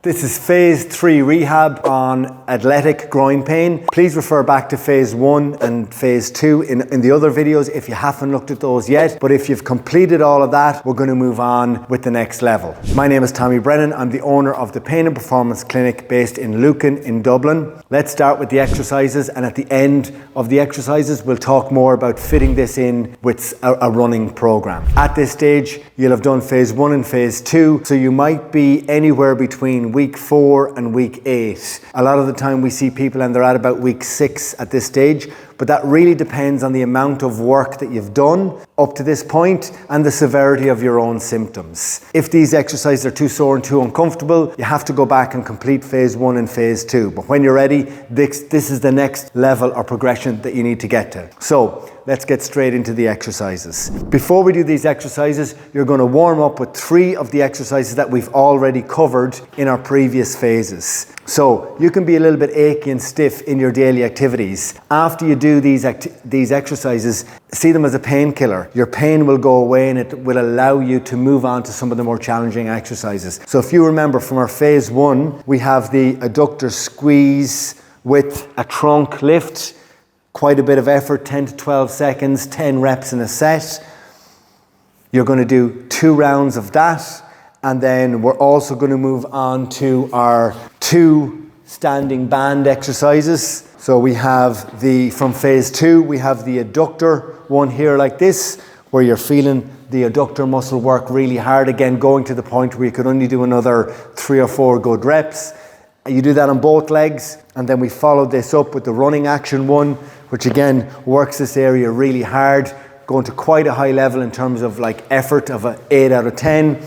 This is phase 3 rehab on athletic groin pain. Please refer back to phase 1 and phase 2 in the other videos if you haven't looked at those yet. But if you've completed all of that, we're going to move on with the next level. My name is Tommy Brennan. I'm the owner of the Pain and Performance Clinic based in Lucan in Dublin. Let's start with the exercises, and at the end of the exercises, we'll talk more about fitting this in with a running program. At this stage, you'll have done phase 1 and phase 2, so you might be anywhere between week 4 and week 8. A lot of the time we see people and they're at about week 6 at this stage, but that really depends on the amount of work that you've done up to this point and the severity of your own symptoms. If these exercises are too sore and too uncomfortable, you have to go back and complete phase 1 and phase 2. But when you're ready, this is the next level or progression that you need to get to. So let's get straight into the exercises. Before we do these exercises, you're going to warm up with 3 of the exercises that we've already covered in our previous phases. So you can be a little bit achy and stiff in your daily activities. After you do these exercises, see them as a painkiller. Your pain will go away and it will allow you to move on to some of the more challenging exercises. So if you remember from our phase 1, we have the adductor squeeze with a trunk lift. Quite a bit of effort, 10 to 12 seconds, 10 reps in a set. You're going to do 2 rounds of that. And then we're also going to move on to our 2 standing band exercises. So we have from phase 2, we have the adductor one here like this, where you're feeling the adductor muscle work really hard. Again, going to the point where you could only do another 3 or 4 good reps. You do that on both legs. And then we follow this up with the running action one, which again works this area really hard, going to quite a high level in terms of like effort of an 8 out of 10.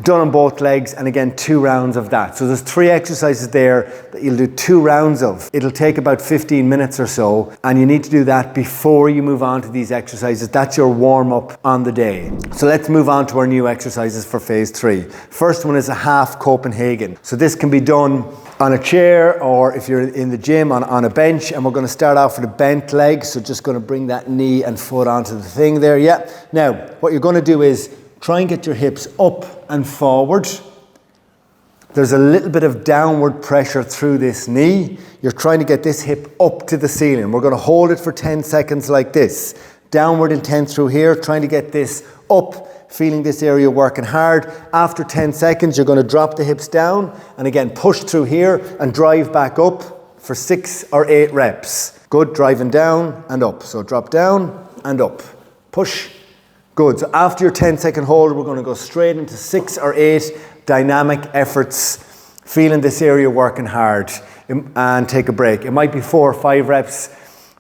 Done on both legs, and again 2 rounds of that. So there's 3 exercises there that you'll do 2 rounds of. It'll take about 15 minutes or so, and you need to do that before you move on to these exercises. That's your warm up on the day. So let's move on to our new exercises for phase 3. First one is a half Copenhagen. So this can be done on a chair, or if you're in the gym on a bench, and we're going to start off with a bent leg. So just going to bring that knee and foot onto the thing there. Yeah. Now what you're going to do is try and get your hips up and forward. There's a little bit of downward pressure through this knee. You're trying to get this hip up to the ceiling. We're going to hold it for 10 seconds like this. Downward intent through here, trying to get this up, feeling this area working hard. After 10 seconds, you're going to drop the hips down and again push through here and drive back up for 6 or 8 reps. Good, driving down and up. So drop down and up. Push. Good. So after your 10-second hold, we're going to go straight into 6 or 8 dynamic efforts, feeling this area working hard, and take a break. It might be 4 or 5 reps,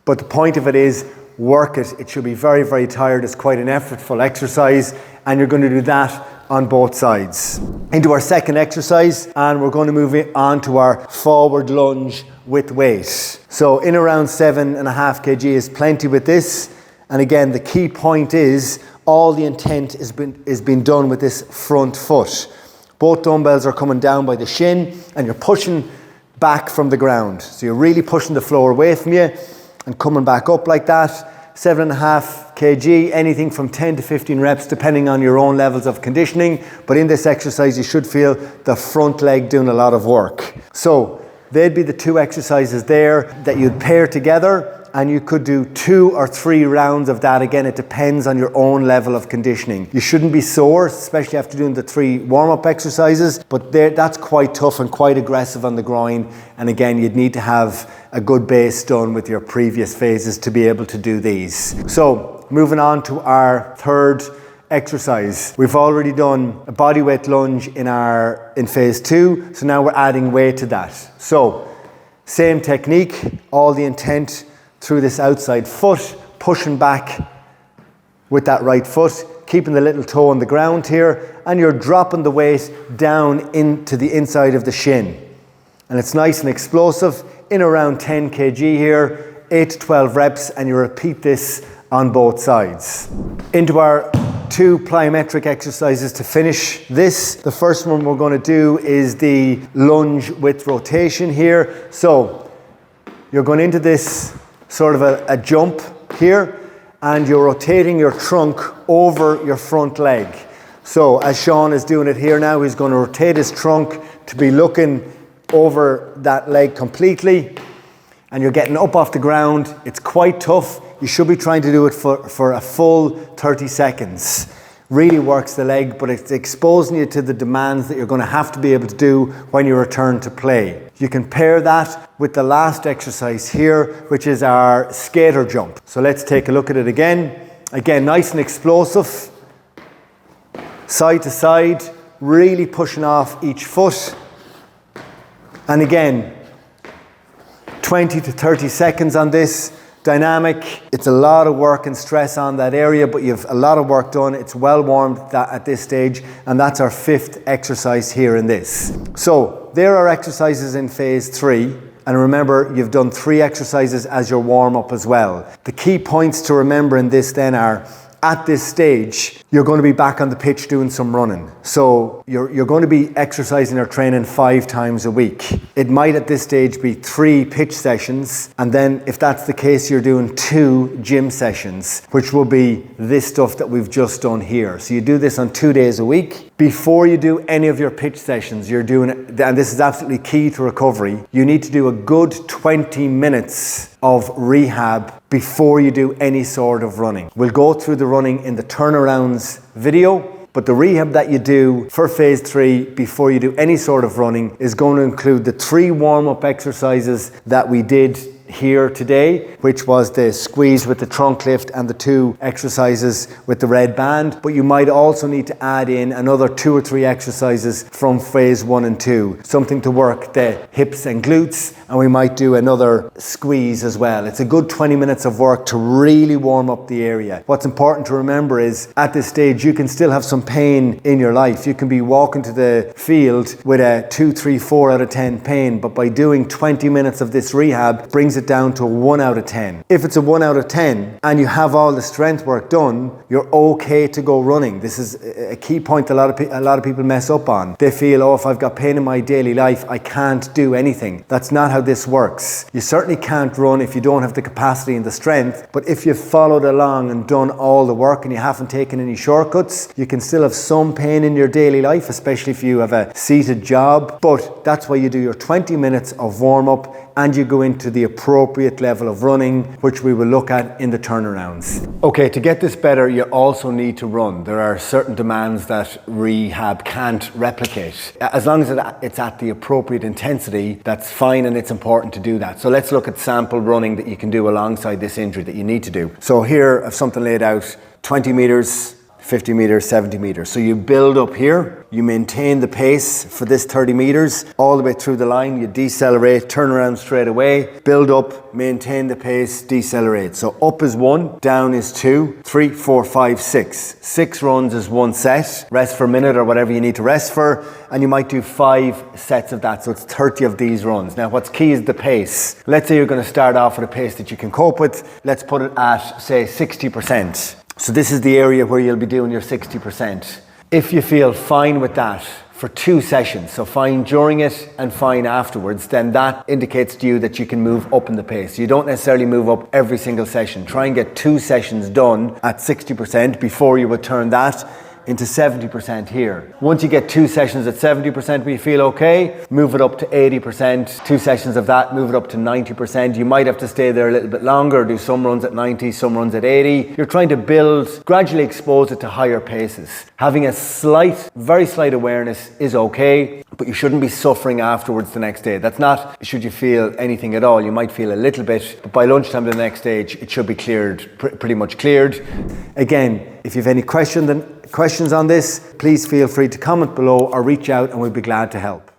but the point of it is work it. It should be very, very tired. It's quite an effortful exercise, and you're going to do that on both sides. Into our second exercise, and we're going to move on to our forward lunge with weight. So in around 7.5 kg is plenty with this. And again, the key point is all the intent is being done with this front foot. Both dumbbells are coming down by the shin and you're pushing back from the ground. So you're really pushing the floor away from you and coming back up like that. 7.5 kg, anything from 10 to 15 reps depending on your own levels of conditioning. But in this exercise, you should feel the front leg doing a lot of work. So they'd be the 2 exercises there that you'd pair together. And you could do 2 or 3 rounds of that. Again, it depends on your own level of conditioning. You shouldn't be sore, especially after doing the 3 warm-up exercises, but that's quite tough and quite aggressive on the groin. And again, you'd need to have a good base done with your previous phases to be able to do these. So moving on to our third exercise. We've already done a bodyweight lunge in phase 2, so now we're adding weight to that. So same technique, all the intent through this outside foot, pushing back with that right foot, keeping the little toe on the ground here, and you're dropping the weight down into the inside of the shin. And it's nice and explosive, in around 10 kg here, 8 to 12 reps, and you repeat this on both sides. Into our 2 plyometric exercises to finish this. The first one we're going to do is the lunge with rotation here. So you're going into this sort of a jump here, and you're rotating your trunk over your front leg. So as Sean is doing it here now, he's going to rotate his trunk to be looking over that leg completely, and you're getting up off the ground. It's quite tough. You should be trying to do it for a full 30 seconds. Really works the leg, but it's exposing you to the demands that you're going to have to be able to do when you return to play. You can pair that with the last exercise here, which is our skater jump. So let's take a look at it again. Again, nice and explosive. Side to side, really pushing off each foot. And again, 20 to 30 seconds on this. Dynamic. It's a lot of work and stress on that area, but you've a lot of work done. It's well warmed at this stage, and that's our 5th exercise here in this. So there are exercises in phase 3, and remember, you've done 3 exercises as your warm-up as well. The key points to remember in this then are, at this stage, you're going to be back on the pitch doing some running. So you're going to be exercising or training 5 times a week. It might at this stage be 3 pitch sessions, and then if that's the case, you're doing 2 gym sessions, which will be this stuff that we've just done here. So you do this on 2 days a week. Before you do any of your pitch sessions, you're doing, and this is absolutely key to recovery, you need to do a good 20 minutes of rehab before you do any sort of running. We'll go through the running in the turnarounds video, but the rehab that you do for phase 3 before you do any sort of running is going to include the 3 warm-up exercises that we did here today, which was the squeeze with the trunk lift and the 2 exercises with the red band. But you might also need to add in another 2 or 3 exercises from phase 1 and 2, something to work the hips and glutes, and we might do another squeeze as well. It's a good 20 minutes of work to really warm up the area. What's important to remember is at this stage you can still have some pain in your life. You can be walking to the field with a 2, 3, 4 out of 10 pain, but by doing 20 minutes of this rehab brings it down to a 1 out of 10. If it's a 1 out of 10 and you have all the strength work done, you're okay to go running. This is a key point a lot of people mess up on. They feel, oh, if I've got pain in my daily life, I can't do anything. That's not how this works. You certainly can't run if you don't have the capacity and the strength, but if you've followed along and done all the work and you haven't taken any shortcuts, you can still have some pain in your daily life, especially if you have a seated job, but that's why you do your 20 minutes of warm-up and you go into the appropriate level of running, which we will look at in the turnarounds. Okay, to get this better, you also need to run. There are certain demands that rehab can't replicate. As long as it's at the appropriate intensity, that's fine, and it's important to do that. So let's look at sample running that you can do alongside this injury that you need to do. So here I've something laid out, 20 meters, 50 meters, 70 meters. So you build up here, you maintain the pace for this 30 meters, all the way through the line, you decelerate, turn around straight away, build up, maintain the pace, decelerate. So up is 1, down is 2, 3, 4, 5, 6. 6 runs is 1 set, rest for a minute or whatever you need to rest for, and you might do 5 sets of that, so it's 30 of these runs. Now what's key is the pace. Let's say you're going to start off with a pace that you can cope with. Let's put it at, say, 60%. So this is the area where you'll be doing your 60%. If you feel fine with that for 2 sessions, so fine during it and fine afterwards, then that indicates to you that you can move up in the pace. You don't necessarily move up every single session. Try and get 2 sessions done at 60% before you would turn that into 70% here. Once you get 2 sessions at 70%, we feel okay, move it up to 80%, 2 sessions of that, move it up to 90%. You might have to stay there a little bit longer, do some runs at 90, some runs at 80. You're trying to build, gradually expose it to higher paces. Having a very slight awareness is okay, but you shouldn't be suffering afterwards the next day. That's not, should you feel anything at all. You might feel a little bit, but by lunchtime the next day, it should be cleared, pretty much cleared. Again, if you have any questions on this, please feel free to comment below or reach out and we'll be glad to help.